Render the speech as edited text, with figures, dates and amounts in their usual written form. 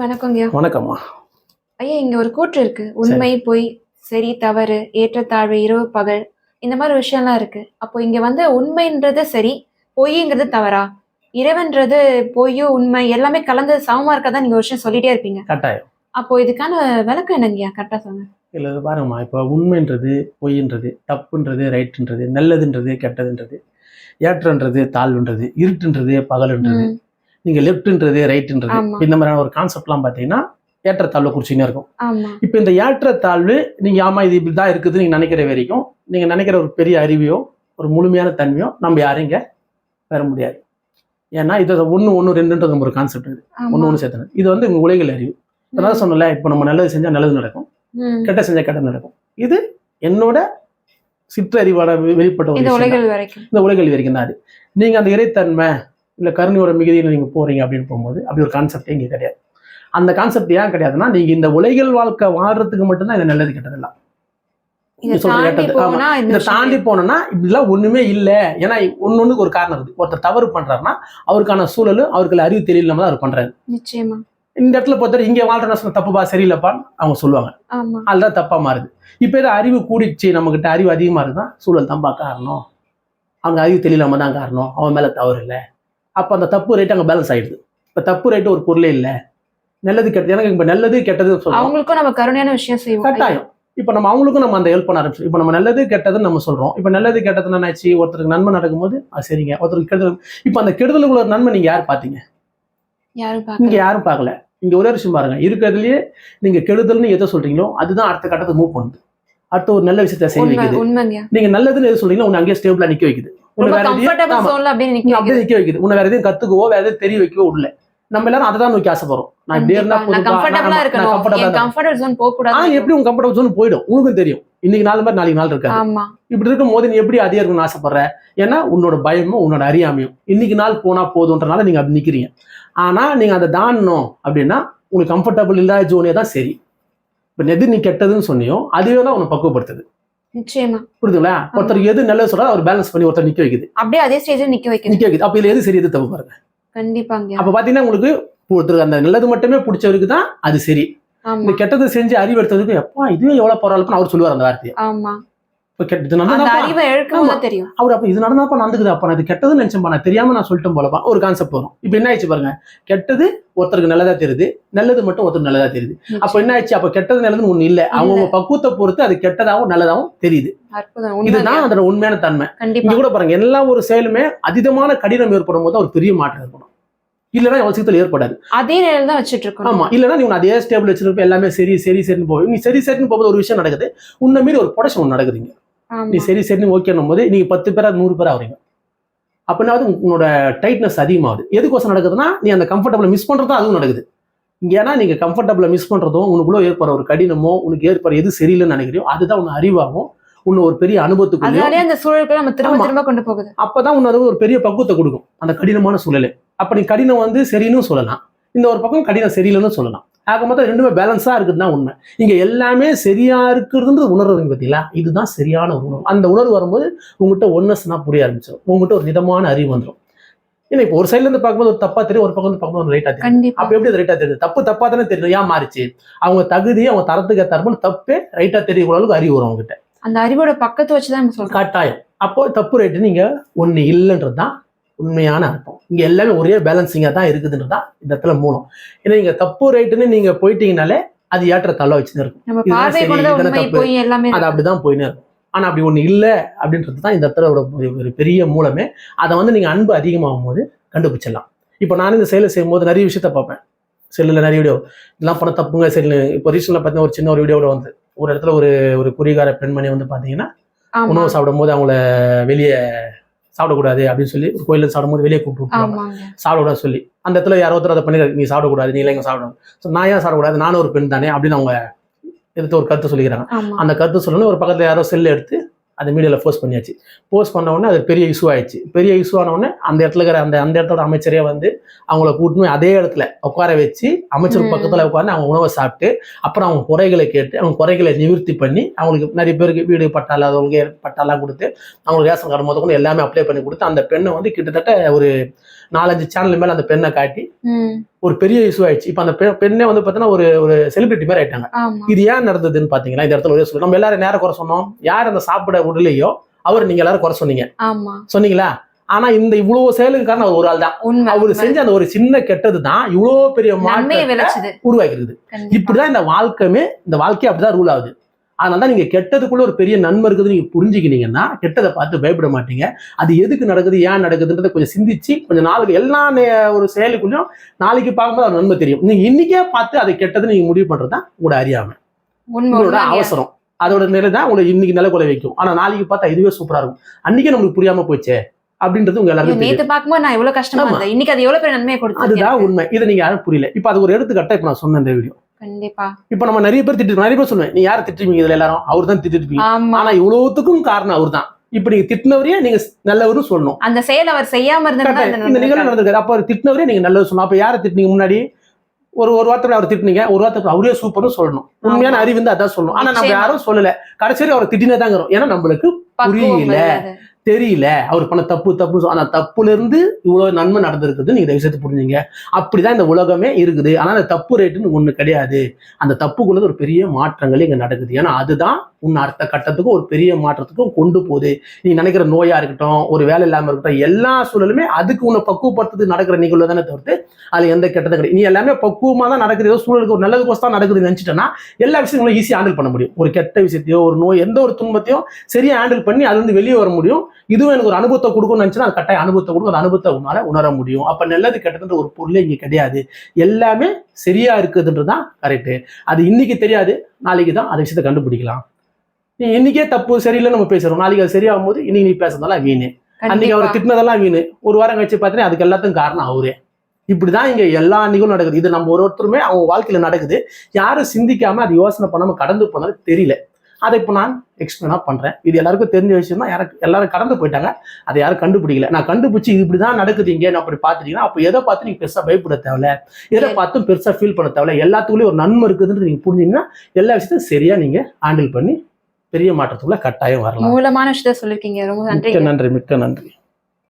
வணக்கங்கய்யா. வணக்கம்மா. ஐயா, இங்க ஒரு கூற்று இருக்கு. உண்மை, பொய், சரி, தவறு, ஏற்றத்தாழ்வு, இரவு, பகல், இந்த மாதிரி விஷயம்லாம் இருக்கு. அப்போ இங்க உண்மைன்றது சரி, பொய்ங்கிறது தவறா? இறைவன்றது பொய்யும் உண்மை எல்லாமே கலந்து சமமா இருக்கதான் நீங்க ஒரு விஷயம் சொல்லிட்டே இருப்பீங்க. கட்டாயம். அப்போ இதுக்கான விளக்கம் என்னங்கய்யா? கரெக்டா சொல்லுங்க. இல்லை பாருங்கம்மா, இப்போ உண்மைன்றது பொய்ன்றது, தப்புன்றது ரைட்டுன்றது, நல்லதுன்றது கெட்டதுன்றது, ஏற்றன்றது தாழ்வுன்றது, இருட்டுன்றது பகலுன்றது, நீங்க லெஃப்ட்ன்றது ரைட்டுன்றது, இந்த மாதிரியான ஒரு கான்செப்ட்லாம் பார்த்தீங்கன்னா ஏற்றத்தாழ்வை குறிச்சுன்னே இருக்கும். இப்போ இந்த ஏற்றத்தாழ்வு நீங்க ஆமா இது இப்படிதான் இருக்குது நீங்க நினைக்கிற வரைக்கும் நீங்க நினைக்கிற ஒரு பெரிய அறிவையோ ஒரு முழுமையான தன்மையோ நம்ம யாரும் இங்க பெற முடியாது. ஏன்னா இது ஒன்று ஒன்று ரெண்டுன்றது நம்ம ஒரு கான்செப்ட் இது ஒன்று சேர்த்து இது உங்க உலகில் அறிவு. அதாவது சொன்னல இப்போ நம்ம நல்லது செஞ்சா நல்லது நடக்கும், கெட்ட செஞ்சா கெட்ட நடக்கும். இது என்னோட சிற்றறிவான வெளிப்பட்ட ஒரு இந்த உலகில் வரைக்கும் தான். அது நீங்க அந்த இறைத்தன்மை இல்லை கருணையோட மிகுதியில் நீங்க போறீங்க அப்படின்னு போகும்போது அப்படி ஒரு கான்செப்டே இங்கே கிடையாது. அந்த கான்செப்ட் ஏன் கிடையாதுன்னா நீங்க இந்த உலகில் வாழ்க்கை வாழ்றதுக்கு மட்டும்தான் இது நல்லது கெட்டதெல்லாம். இதை தாண்டி போனோம்னா இப்படிலாம் ஒண்ணுமே இல்லை. ஏன்னா ஒன்னொன்னுக்கு ஒரு காரணம் இருக்கு. ஒருத்தர் தவறு பண்றாருன்னா அவருக்கான சூழலும் அவருக்கு அறிவு தெரியலாம தான் அவர் பண்றாரு. நிச்சயமா இந்த இடத்துல பொறுத்தவரை இங்க வாழ்ற தப்புப்பா சரியில்லைப்பான்னு அவங்க சொல்லுவாங்க. அதுதான் தப்பா மாறுது. இப்ப ஏதோ அறிவு கூடிச்சு, நம்ம கிட்ட அறிவு அதிகமா இருக்குதான் சூழல் தான்ப்பா காரணம், அவங்க அறிவு தெரியலாம தான் காரணம், அவன் மேல தவறு இல்லை. அப்ப அந்த தப்பு ரேட்டு அங்க பேலன்ஸ் ஆயிடுது. இப்ப தப்பு ரேட்டு ஒரு பொருளே இல்லை, நல்லது கெட்டது. எனக்கு இப்ப நல்லது கெட்டது சொல்றோம், அவங்களுக்கும் நம்ம கருணையான விஷயம் செய்வோம் கட்டாயம். இப்ப நம்ம அவங்களுக்கும் நம்ம அந்த ஹெல்ப் பண்ண ஆரம்பிச்சோம். இப்ப நம்ம நல்லது கெட்டதுன்னு நம்ம சொல்றோம். இப்ப நல்லது கெட்டதுன்னு என்னாச்சு, ஒருத்தருக்கு நன்மை நடக்கும்போது சரிங்க, ஒருத்தருக்கு கெடுதல். இப்ப அந்த கெடுதலுக்குள்ள ஒரு நன்மை நீங்க யார் பாத்தீங்க? இங்க யாரும் பார்க்கல. இங்க ஒரே விஷயம் பாருங்க, இருக்கிறதுலயே நீங்க கெடுதல்னு எதை சொல்றீங்களோ அதுதான் அடுத்த கட்டத்தை மூவ் பண்ணுது. அடுத்த ஒரு நல்ல விஷயத்த செய்ய வைக்குது. நீங்க நல்லதுன்னு எது சொல்றீங்களோ உன்னை அங்கேயே ஸ்டேபிளா நிக்க வைக்குது. அப்படியே நிக்க வைக்குது. உன்னை வேற எதையும் கத்துக்கவோ வேற எதையும் தெரிய வைக்கவோ இல்லை. நம்ம எல்லாரும் அதை தான் நோக்கி ஆசைப்படுறோம். நான் இப்படி இருந்தா எப்படி உங்க கம்ஃபர்டபுள் ஜோன் போயிடும். உங்களுக்கும் தெரியும் இன்னைக்கு நாள் மாதிரி நாளைக்கு நாள் இருக்காது. இப்படி இருக்கும் போது நீ எப்படி அதே இருக்கும்னு ஆசைப்படுற? ஏன்னா உன்னோட பயமும் உன்னோட அறியாமையும் இன்னைக்கு நாள் போனா போதுன்றனால நீங்க அப்படி நிக்கிறீங்க. ஆனா நீங்க அதை தாண்டணும் அப்படின்னா உங்களுக்கு கம்ஃபர்டபுள் இல்லாத ஜோனே தான் சரி. இப்ப எது நீ கெட்டதுன்னு சொன்னியோ அதுவே தான் உன்னை பக்குவப்படுத்துது. நிச்சயமா புரியுதுங்களா? ஒருத்தருக்கு எது நல்லது சொல்றா அவர் பேலன்ஸ் பண்ணி ஒருத்தர் நிக்க வைக்குது. அப்படியே அதே ஸ்டேஜ்ல நிக்க வைக்குது. அப்ப இதுல எது சரி எது தப்பு பாருங்க. கண்டிப்பாங்க. அப்ப பாத்தீங்கன்னா உங்களுக்கு ஒருத்தருக்கு அந்த நல்லது மட்டுமே பிடிச்சவருக்கு தான் அது சரி. இந்த கெட்டது செஞ்சு அறிவு எடுத்ததுக்கு எப்பா இதுவே எவ்வளவு பரவாயில்லன்னு அவர் சொல்லுவார் அந்த வார்த்தையை. அவர் அப்ப இது நடந்தாப்பா நடந்துக்குது, அப்ப நான் இது கெட்டதுன்னு நினைச்சேன், நான் தெரியாம நான் சொல்லிட்டேன் போலப்பா ஒரு கான்செப்ட் வரும். இப்ப என்ன ஆயிடுச்சு பாருங்க, கெட்டது ஒருத்தருக்கு நல்லதா தெரியுது, நல்லது மட்டும் ஒருத்தருக்கு நல்லதா தெரியுது. அப்ப என்ன ஆயிடுச்சு, அப்ப கெட்டது நல்லதுன்னு ஒண்ணு இல்ல, அவங்க பக்குவத்தை பொறுத்து அது கெட்டதாகவும் நல்லதாகவும் தெரியுது. இதுதான் அதோட உண்மையான தன்மை. இங்க கூட பாருங்க, எல்லா ஒரு செயலுமே அதீதமான கடினம் ஏற்படும் போது ஒரு பெரிய மாற்றம் ஏற்படும். இல்லைன்னா அவசியத்தில் ஏற்படாது. அதே நேரம் தான் வச்சுட்டு இருக்கோம். ஆமா, இல்லைன்னா நீங்க அதே ஸ்டேபிள் வச்சிருப்ப எல்லாமே சரி சரி சரின்னு போகும். நீ சரி சரின்னு போகும்போது ஒரு விஷயம் நடக்குது, உன்ன மீறி ஒரு ப்ரொடக்ஷன் ஒன்று நடக்குதுங்க. நீ சரி சரின்னு ஓகேன்னும் போது நீங்க 10 பேரா 100 பேரா ஆகுறீங்க. அப்படின்னா உன்னோட டைட்னஸ் அதிகமாகுது. எதுக்கோசம் நடக்குதுன்னா நீ அந்த கம்ஃபர்டபுளை மிஸ் பண்றதும் அதுவும் நடக்குது. ஏன்னா நீங்க கம்ஃபர்டபுளை மிஸ் பண்றதும் உனக்குள்ள ஏற்படுற ஒரு கடினமோ உனக்கு ஏற்படுற எது சரியில்லைன்னு நினைக்கிறியோ அதுதான் உன்னை அறிவாகும், உன்னை ஒரு பெரிய அனுபவத்துக்கு அந்த சூழலுக்கு நம்ம திரும்ப கொண்டு போகுது. அப்பதான் உன்னது ஒரு பெரிய பக்குவத்தை கொடுக்கும் அந்த கடினமான சூழலை. அப்ப நீ கடினம் சரின்னு சொல்லலாம், இந்த ஒரு பக்கம் கடினம் சரியில்லைன்னு சொல்லலாம். ஆக மொத்தம் ரெண்டுமே பேலன்ஸா இருக்குதுதான் உண்மை. இங்க எல்லாமே சரியா இருக்குதுன்றது உணர்வுங்க பார்த்தீங்களா, இதுதான் சரியான உணர்வு. அந்த உணர்வு வரும்போது உங்ககிட்ட ஒன்னஸ்னா புரிய ஆரம்பிச்சிடும், உங்ககிட்ட ஒரு விதமான அறிவு வந்துடும். ஏன்னா இப்போ ஒரு சைட்ல இருந்து பார்க்கும்போது ஒரு தப்பா தெரியும், ஒரு பக்கம் வந்து பார்க்கும்போது ரைட்டா தெரியும். அப்ப எப்படி அது ரைட்டா தெரியுது? தப்பா தானே தெரியும். ஏன் மாறிச்சு? அவங்க தகுதி அவங்க தரத்துக்கு ஏற்றாற்போல் தப்பே ரைட்டா தெரிய அளவுக்கு அறிவு வரும் அவங்ககிட்ட. அந்த அறிவோட பக்கத்தை வச்சுதான் சொல்றேன் கட்டாயம். அப்போ தப்பு ரைட்டு நீங்க ஒண்ணு இல்லைன்றதுதான் உண்மையான அர்த்தம். இங்க எல்லாமே ஒரே பேலன்சிங்கா தான் இருக்குதுன்றதான் இந்த இடத்துல மூலம். ஏன்னா நீங்க தப்பு ரைட்டுன்னு நீங்க போயிட்டீங்கனாலே அது ஏற்ற தள்ள வச்சுதான் இருக்கும். அது அப்படிதான் போயினே இருக்கும். ஆனா அப்படி ஒண்ணு இல்லை அப்படின்றது தான் இந்த இடத்துல ஒரு பெரிய மூலமே. அதை நீங்க அன்பு அதிகமாகும் போது கண்டுபிடிச்சிடலாம். இப்போ நானும் இந்த செயலை செய்யும் போது நிறைய விஷயத்த பார்ப்பேன். செல்லுல நிறைய வீடியோ இதெல்லாம் பண்ண தப்புங்க செல்லு. இப்போ ரீசெண்டாக பார்த்தீங்கன்னா ஒரு சின்ன ஒரு வீடியோட ஒரு இடத்துல ஒரு குறிகார பெண்மணி பார்த்தீங்கன்னா உணவு சாப்பிடும் போது அவங்கள வெளியே சாப்பிடக்கூடாது அப்படின்னு சொல்லி ஒரு கோயிலில் சாப்பிடும்போது வெளியே கூப்பிட்டு சாப்பிடக்கூடாது சொல்லி அந்த இடத்துல யாரோ ஒருத்தர் அதை பண்ணி நீ சாப்பிடக்கூடாது, நீ இல்லைங்க சாப்பிடணும். ஸோ நான் ஏன் சாப்பிடக்கூடாது, நானும் ஒரு பெண் தானே அப்படின்னு அவங்க எடுத்து ஒரு கருத்து சொல்லிக்கிறாங்க. அந்த கருத்து சொல்லணும்னு ஒரு பக்கத்தில் யாரோ செல்லு எடுத்து அதை மீடியாவில் போஸ்ட் பண்ணியாச்சு. போஸ்ட் பண்ண உடனே அது பெரிய இஷ்யூ ஆயிடுச்சு. பெரிய இஷ்யூ ஆன உடனே அந்த இடத்துல இருக்கிற அந்த இடத்தோட அமைச்சரே அவங்கள கூட்டணும் அதே இடத்துல உட்கார வச்சு அமைச்சர் பக்கத்தில் உட்காந்து அவங்க உணவை சாப்பிட்டு அப்புறம் அவங்க குறைகளை கேட்டு அவங்க குறைகளை நிவர்த்தி பண்ணி அவங்களுக்கு நிறைய பேருக்கு வீடு பட்டா இல்லாதவங்க பட்டாலாம் கொடுத்து அவங்களுக்கு ரேஷன் கார்டு முதல் கொண்டு எல்லாமே அப்ளை பண்ணி கொடுத்து அந்த பெண்ணை கிட்டத்தட்ட ஒரு 4-5 சேனல் மேலே அந்த பெண்ணை காட்டி ஒரு பெரிய இஷ்யூ ஆயிடுச்சு. இப்ப அந்த பெண்ணே வந்து பாத்தீங்கன்னா ஒரு செலிபிரிட்டி மாதிரி ஆயிட்டாங்க. ஆமா இது ஏன் நடந்ததுன்னு பாத்தீங்கன்னா, இந்த இடத்துல ஒரே சொல்லு, நம்ம எல்லாரும் நேரம் குறை சொன்னோம். யார் அந்த சாப்பிட விடலையோ அவர் நீங்க எல்லாரும் குறை சொன்னீங்க. ஆமா சொன்னீங்களா? ஆனா இந்த இவ்வளவு செயலுக்கு காரணம் அவர் ஒரு ஆள் தான். உண்மை அவரு உண்மை. செஞ்ச அந்த ஒரு சின்ன கெட்டது தான் இவ்வளவு பெரிய நன்மையை மாற்றத்தை விளைச்சது. உருவாக்கிருக்குது. கண்டிப்பா. இப்படிதான் இந்த வாழ்க்கை அப்படிதான் ரூல் ஆகுது. அதனாலதான் நீங்க கெட்டதுக்குள்ள ஒரு பெரிய நன்மை இருக்குது நீங்க புரிஞ்சுக்கினீங்கன்னா கெட்டதை பார்த்து பயப்பட மாட்டீங்க. அது எதுக்கு நடக்குது, ஏன் நடக்குதுன்றதை கொஞ்சம் சிந்திச்சு கொஞ்சம் நாளுக்கு எல்லா ஒரு செயலுக்குள்ளயும் நாளைக்கு பார்க்கும்போது அது நன்மை தெரியும். நீங்க இன்னைக்கே பார்த்து அது கெட்டது நீங்க முடிவு பண்றதுதான் உங்களோட அறியாமை, உண்மை உங்களோட உண்மைங்க. அவசரம். அதோட நிலை தான் உங்களை இன்னைக்கு நிலை கொலை வைக்கும். ஆனா நாளைக்கு பார்த்தா இதுவே சூப்பரா இருக்கும். அன்னைக்கே நம்மளுக்கு புரியாம போச்சே அப்படின்றது உங்க எல்லாருக்கும் தெரியும். நேத்து பார்க்கும்போது நான் எவ்வளவு கஷ்டமா ஆமா. இருந்தேன், இன்னைக்கு அது எவ்வளவு பெரிய நன்மையை கொடுத்தது. அதுதான் உண்மை. இதை நீங்க யாரும் புரியல. இப்ப அது ஒரு எடுத்துக்காட்டா இப்ப நான் சொன்ன இந்த வீடியோ. கண்டிப்பா. இப்ப நம்ம நிறைய பேர் நிறைய பேர் சொல்லுவேன், நீ யாரை திட்டுவீங்க இதுல எல்லாரும்? அவர் தான் திட்டிருப்பீங்க. ஆமா ஆனா இவ்வளவுத்துக்கும் காரணம் அவர் தான். இப்ப நீங்க திட்டினவரையே நீங்க நல்லவரும் சொல்லணும். அந்த செயல் அவர் செய்யாம கரெக்டா? இந்த நிகழ்வு இருந்தா நடந்திருக்காரு. அப்ப அவர் திட்டினவரே நீங்க நல்லவர் சொல்லணும். அப்ப யாரை திட்டினீங்க முன்னாடி? ஒரு வார்த்தை அவர் திட்டினீங்க, ஒரு வார்த்தை அவரே சூப்பர்னு சொல்லணும். உண்மையான அறிவு வந்து அதான் சொல்லணும். ஆனா நம்ம நிச்சயமா. யாரும் சொல்லல. கடைசி அவரை திட்டினதாங்கிறோம். ஏன்னா நம்மளுக்கு புரியல, தெரியல. அவர் பண்ண தப்பு. ஆனா தப்புல இருந்து இவ்வளவு நன்மை நடந்திருக்குது. நீங்க இந்த விஷயத்தை புரிஞ்சுங்க. அப்படிதான் இந்த உலகமே இருக்குது. ஆனா அந்த தப்பு ரேட்டுன்னு ஒண்ணு கிடையாது. அந்த தப்புக்குள்ளது ஒரு பெரிய மாற்றங்கள் இங்க நடக்குது. ஏன்னா அதுதான் உன் அடுத்த கட்டத்துக்கும் ஒரு பெரிய மாற்றத்துக்கும் கொண்டு போகுது. நீ நினைக்கிற நோயா இருக்கட்டும், ஒரு வேலை இல்லாம இருக்கட்டும், எல்லா சூழலுமே அதுக்கு உன்னை பக்குவப்படுத்துறது நடக்கிற நிகழ்வு தானே தவிர்த்து அது எந்த கெட்டதும் கிடையாது. நீ எல்லாமே பக்குவமா தான் நடக்குது. ஏதோ சூழலுக்கு ஒரு நல்லதுக்கோசம் தான் நடக்குதுன்னு நினைச்சிட்டேன்னா எல்லா விஷயங்களும் ஈஸியா ஹேண்டில் பண்ண முடியும். ஒரு கெட்ட விஷயத்தையோ ஒரு நோய் எந்த ஒரு துன்பத்தையும் சரியா ஹேண்டில் பண்ணி அதுல இருந்து வெளியே வர முடியும். இதுவும் எனக்கு ஒரு அனுபவத்தை கொடுக்கும்னு நினைச்சுன்னா அது கட்டாய அனுபவத்தை கொடுக்கும். அந்த அனுபவத்தை உன்னால உணர முடியும். அப்ப நல்லது கெட்டதுன்ற ஒரு பொருளே இங்க கிடையாது. எல்லாமே சரியா இருக்குதுன்றதுதான் கரெக்ட். அது இன்னைக்கு தெரியாது, நாளைக்கு தான் அந்த விஷயத்தை கண்டுபிடிக்கலாம். நீ இன்னைக்கே தப்பு சரியில்லை நம்ம பேசுறோம், நாளைக்கு அது சரியாகும் போது இன்னைக்கு நீ பேசுறதெல்லாம் வீணு. அன்னைக்கு அவர் திட்டினதெல்லாம் வீணு. ஒரு வாரம் கழிச்சு பார்த்தீங்கன்னா அதுக்கு எல்லாத்துக்கும் காரணம் அவரே. இப்படிதான் இங்க எல்லா நிகழ்வும் நடக்குது. இது நம்ம ஒருத்தருமே அவங்க வாழ்க்கையில நடக்குது. யாரும் சிந்திக்காம அது யோசனை பண்ணாம கடந்து போனாலும் தெரியல. அதை இப்போ நான் எக்ஸ்பிளைனா பண்றேன். இது எல்லாருக்கும் தெரிஞ்ச விஷயம் தான். எல்லாரும் கடந்து போயிட்டாங்க, அதை யாரும் கண்டுபிடிக்கல. நான் கண்டுபிடிச்சு இது இப்படிதான் நடக்குது இங்கன்னு அப்படி பார்த்துட்டீங்கன்னா அப்போ எதை பார்த்து நீங்க பெருசா பயப்பட தேவையில்ல, எதை பார்த்தும் பெருசா ஃபீல் பண்ண தேவையில்ல. எல்லாத்துக்குள்ளேயும் ஒரு நன்மை இருக்குதுன்னு நீங்க புரிஞ்சீங்கன்னா எல்லா விஷயத்தையும் சரியா நீங்க ஹேண்டில் பண்ணி பெரிய மாற்றத்துக்குள்ள கட்டாயம் வரலாம். மூலமான விஷயத்த சொல்லிருக்கீங்க. ரொம்ப நன்றி. மிக்க நன்றி.